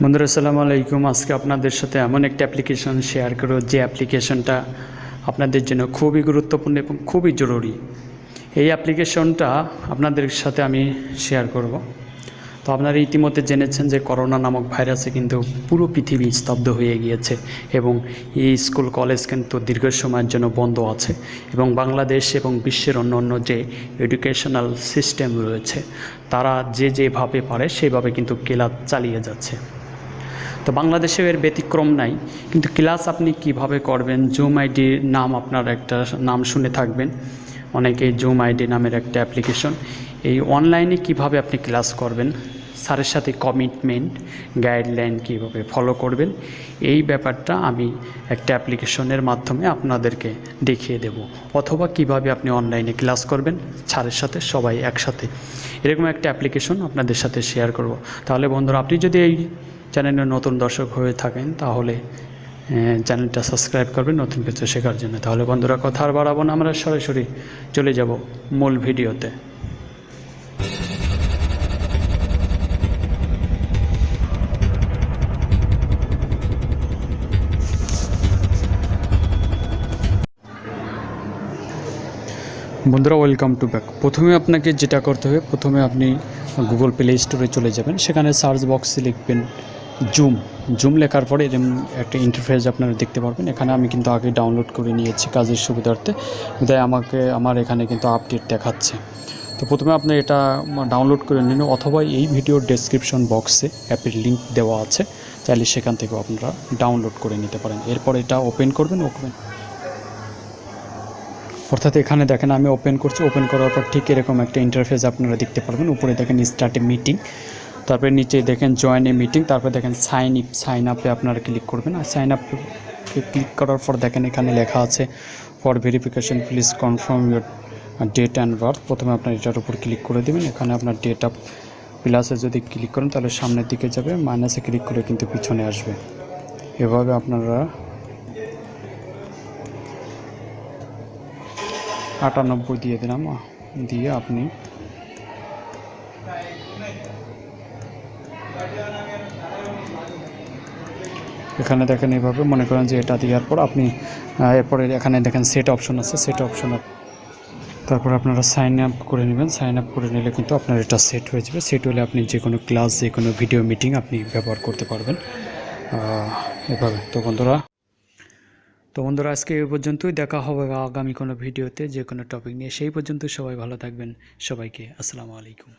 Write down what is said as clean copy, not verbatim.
বন্ধুরা আসসালামু আলাইকুম। আজকে আপনাদের সাথে এমন একটা অ্যাপ্লিকেশন শেয়ার করব যে অ্যাপ্লিকেশনটা আপনাদের জন্য খুবই গুরুত্বপূর্ণ এবং খুবই জরুরি। এই অ্যাপ্লিকেশনটা আপনাদের সাথে আমি শেয়ার করব। তো আপনারা ইতিমধ্যে জেনেছেন যে করোনা নামক ভাইরাসে কিন্তু পুরো পৃথিবী স্তব্ধ হয়ে গিয়েছে এবং এই স্কুল কলেজ কিন্তু দীর্ঘ সময়ের জন্য বন্ধ আছে এবং বাংলাদেশ এবং বিশ্বের অন্য যে এডুকেশনাল সিস্টেম রয়েছে তারা যেভাবে পারে সেভাবে কিন্তু ক্লাস চালিয়ে যাচ্ছে। তো বাংলাদেশেও এর ব্যতিক্রম নাই, কিন্তু ক্লাস আপনি কিভাবে করবেন? জুম আইডির নাম আপনার একটা নাম শুনে থাকবেন অনেকেই, জুম আইডি নামের একটা অ্যাপ্লিকেশন। এই অনলাইনে কিভাবে আপনি ক্লাস করবেন, স্যারের সাথে কমিটমেন্ট গাইডলাইন কিভাবে ফলো করবেন, এই ব্যাপারটা আমি একটা অ্যাপ্লিকেশনের মাধ্যমে আপনাদেরকে দেখিয়ে দেব। অথবা কিভাবে আপনি অনলাইনে ক্লাস করবেন স্যারের সাথে সবাই একসাথে, এরকম একটা অ্যাপ্লিকেশন আপনাদের সাথে শেয়ার করব। তাহলে বন্ধুরা, আপনি যদি এই চ্যানেলের নতুন দর্শক হয়ে থাকেন তাহলে চ্যানেলটা সাবস্ক্রাইব করবেন নতুন কিছু শেখার জন্য। তাহলে বন্ধুরা, কথা আর বাড়াবো না, আমরা সরাসরি চলে যাব মূল ভিডিওতে। বন্ধুরা, ওয়েলকাম টু ব্যাক। প্রথমে আপনাকে যেটা করতে হবে, প্রথমে আপনি গুগল প্লে স্টোরে চলে যাবেন, সেখানে সার্চ বক্সে লিখবেন জুম লেখার পরে এরকম একটা ইন্টারফেস আপনারা দেখতে পারবেন। এখানে আমি কিন্তু আগে ডাউনলোড করে নিয়েছি কাজের সুবিধার্থে, তাই আমার এখানে কিন্তু আপডেট দেখাচ্ছে। তো প্রথমে আপনি এটা ডাউনলোড করে নিন, অথবা এই ভিডিওর ডেসক্রিপশন বক্সে অ্যাপের লিঙ্ক দেওয়া আছে, চাইলে সেখান থেকেও আপনারা ডাউনলোড করে নিতে পারেন। এরপর এটা ওপেন করবেন। অর্থাৎ এখানে দেখেন আমি ওপেন করছি, ওপেন করার পর ঠিক এরকম একটা ইন্টারফেস আপনারা দেখতে পারবেন। উপরে দেখেন স্টার্ট এ মিটিং, তারপরে নিচে দেখেন জয়েন এ মিটিং, তারপরে দেখেন সাইন আপে আপনারা ক্লিক করবেন। আর সাইন আপে ক্লিক করার পর দেখেন এখানে লেখা আছে for verification please confirm your date and birth. প্রথমে আপনার এটার উপর ক্লিক করে দেবেন। এখানে আপনার ডেট অফ প্লাসে যদি ক্লিক করেন তাহলে সামনের দিকে যাবে, মাইনাসে ক্লিক করে কিন্তু পিছনে আসবে। এভাবে আপনারা 98 দিয়ে দিলাম, দিয়ে আপনি এখানে দেখেন এইভাবে মনে করেন যে এটা দেওয়ার পর আপনি এরপরে এখানে দেখেন সেট অপশন আছে, সেট অপশন তারপর আপনারা সাইন আপ করে নেবেন। সাইন আপ করে নিলে কিন্তু আপনার এটা সেট হয়ে যাবে। সেট হলে আপনি যে কোনো ক্লাস, যে কোনো ভিডিও মিটিং আপনি ব্যবহার করতে পারবেন এভাবে। তো বন্ধুরা, আজকে এই পর্যন্তই। দেখা হবে আগামী কোনো ভিডিওতে যে কোনো টপিক নিয়ে। সেই পর্যন্ত সবাই ভালো থাকবেন। সবাইকে আসসালামু আলাইকুম।